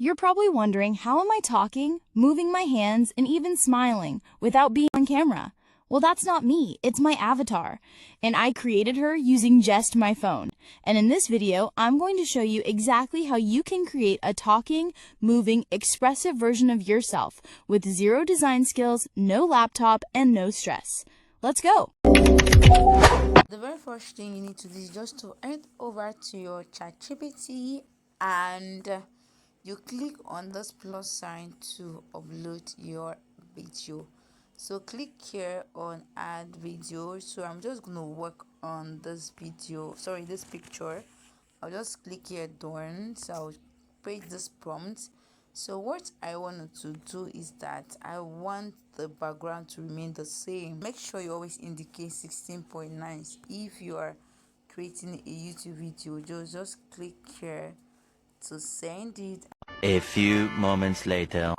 You're probably wondering, how am I talking, moving my hands, and even smiling without being on camera? Well, that's not me, it's my avatar. And I created her using just my phone. And in this video, I'm going to show you exactly how you can create a talking, moving, expressive version of yourself with zero design skills, no laptop, and no stress. Let's go! The very first thing you need to do is just to head over to your ChatGPT and you click on this plus sign to upload your video. So click here on add video. So I'm just gonna work on this video, sorry, this picture. I'll just click here done. So I'll create this prompt. So what I wanted to do is that I want the background to remain the same. Make sure you always indicate 16.9 if you are creating a YouTube video. Just click here to send it. A few moments later.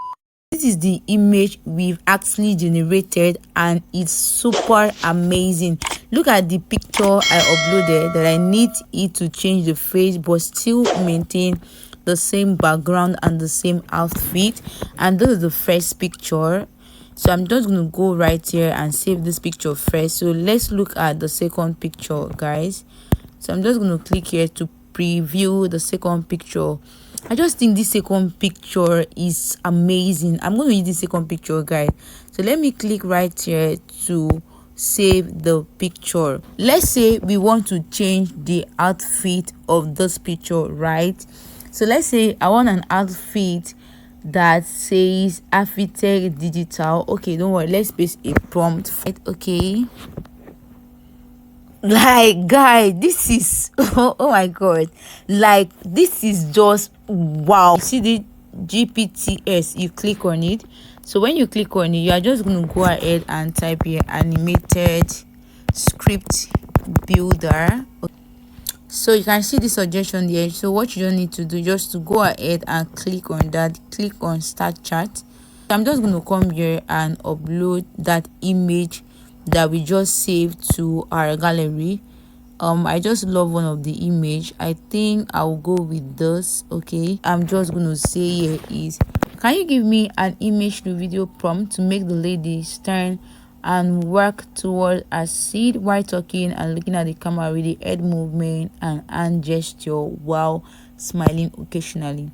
This is the image we've actually generated and it's super amazing. Look at the picture I uploaded that I need it to change the face but still maintain the same background and the same outfit. And this is the first picture, so I'm just going to go right here and save this picture first. So let's look at the second picture, guys. So I'm just going to click here to preview the second picture. I just think this second picture is amazing. I'm going to use this second picture, guys. So let me click right here to save the picture. Let's say we want to change the outfit of this picture, right? So let's say I want an outfit that says Afitech Digital. Okay, don't worry, let's paste a prompt. Okay, like, guys, this is oh my god, like, this is just wow. See the GPTs, you click on it. So when you click on it, you are just going to go ahead and type here animated script builder. So you can see the suggestion here. So what you don't need to do, just to go ahead and click on that, click on start chat. I'm just going to come here and upload that image that we just saved to our gallery. I just love one of the image. I think I'll go with this. Okay, I'm just going to say here is, can you give me an image to video prompt to make the lady stand and work toward a seat while talking and looking at the camera with the head movement and hand gesture while smiling occasionally.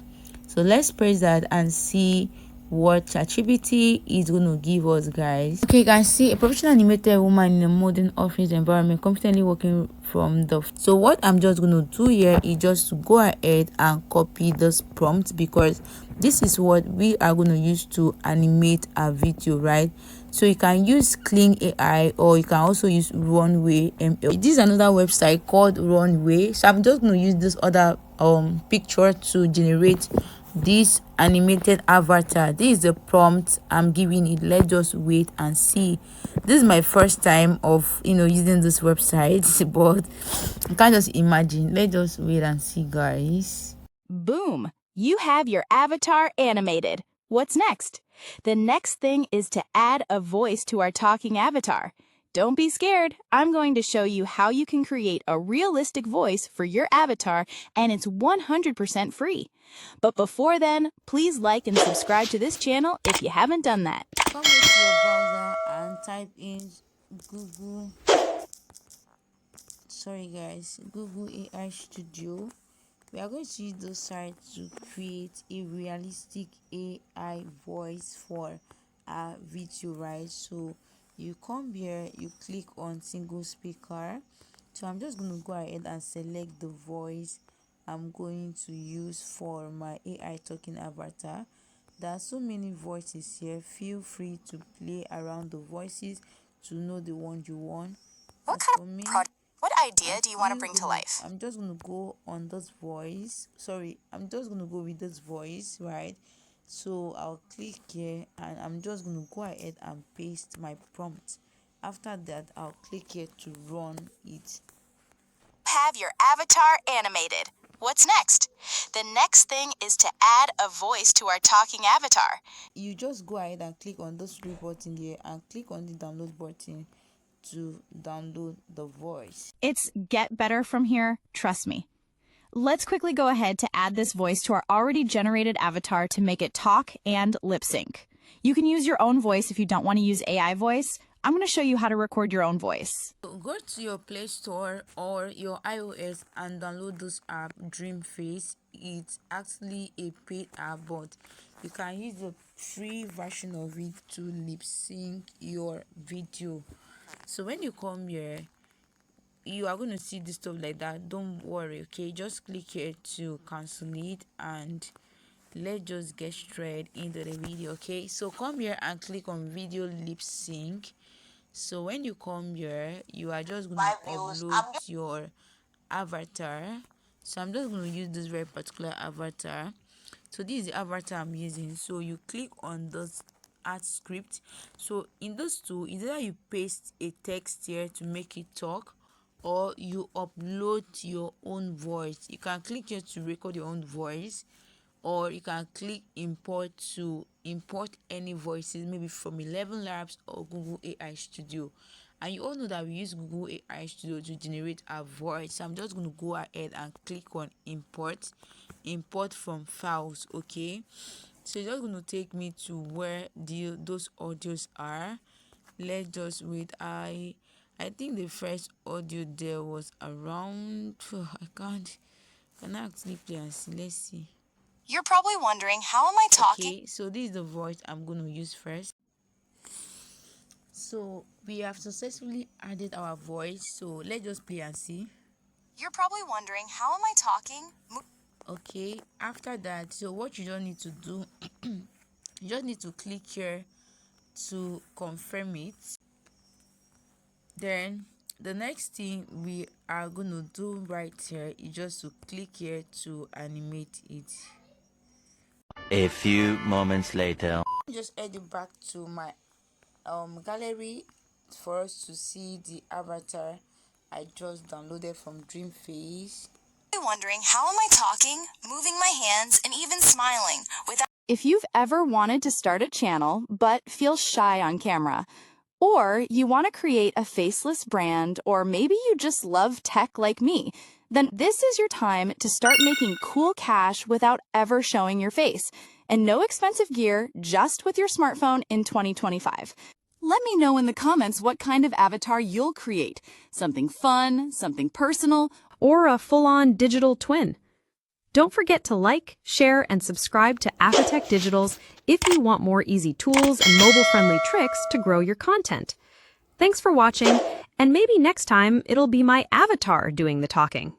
So let's press that and see what ChatGPT is going to give us, guys. Okay, you can see a professional animated woman in a modern office environment confidently working from the so what I'm just going to do here is just to go ahead and copy this prompt, because this is what we are going to use to animate a video, right? So you can use Clean AI or you can also use Runway ML. This is another website called Runway. So I'm just going to use this other picture to generate this animated avatar. This is the prompt I'm giving it. Let's just wait and see. This is my first time of using this website, but I can't just imagine. Let's just wait and see, guys. Boom! You have your avatar animated. What's next? The next thing is to add a voice to our talking avatar. Don't be scared. I'm going to show you how you can create a realistic voice for your avatar, and it's 100% free. But before then, please like and subscribe to this channel if you haven't done that. Come to your browser and type in Google AI Studio. We are going to use the site to create a realistic AI voice for a video, right? So you come here, you click on single speaker. So I'm just going to go ahead and select the voice I'm going to use for my AI talking avatar. There are so many voices here. Feel free to play around the voices to know the one you want. What idea do you want to bring to life? I'm just going to go on this voice. Sorry, I'm just going to go with this voice, right? So I'll click here and I'm just going to go ahead and paste my prompt. After that, I'll click here to run it. Have your avatar animated. What's next? The next thing is to add a voice to our talking avatar. You just go ahead and click on this three button here and click on the download button to download the voice. It's get better from here, trust me. Let's quickly go ahead to add this voice to our already generated avatar to make it talk and lip sync. You can use your own voice if you don't want to use AI voice. I'm going to show you how to record your own voice. Go to your Play Store or your iOS and download this app, DreamFace. It's actually a paid app, but you can use the free version of it to lip sync your video. So when you come here, you are going to see this stuff like that. Don't worry, okay? Just click here to cancel it, and let's just get straight into the video. Okay, so come here and click on video lip sync. So when you come here, you are just going to upload your avatar. So I'm just going to use this very particular avatar. So this is the avatar I'm using. So you click on this add script. So in those two, either you paste a text here to make it talk, or you upload your own voice. You can click here to record your own voice, or you can click import to import any voices, maybe from 11 Labs or Google AI Studio. And you all know that we use Google AI Studio to generate our voice. So I'm just going to go ahead and click on import from files. Okay, so it's just going to take me to where those audios are. Let's just wait. I think the first audio there was around can I actually play and see? Let's see. You're probably wondering, how am I talking? Okay, so this is the voice I'm going to use first. So we have successfully added our voice. So let's just play and see. You're probably wondering, how am I talking? Okay, after that, so what you don't need to do, you just need to click here to confirm it. Then the next thing we are going to do right here is just to click here to animate it. A few moments later. Just add it back to my gallery for us to see the avatar I just downloaded from DreamFace. Wondering, how am I talking, moving my hands, and even smiling without... If you've ever wanted to start a channel but feel shy on camera, or you want to create a faceless brand, or maybe you just love tech like me, then this is your time to start making cool cash without ever showing your face. And no expensive gear, just with your smartphone in 2025. Let me know in the comments what kind of avatar you'll create. Something fun, something personal, or a full-on digital twin. Don't forget to like, share, and subscribe to Affatech Digitals if you want more easy tools and mobile-friendly tricks to grow your content. Thanks for watching, and maybe next time it'll be my avatar doing the talking.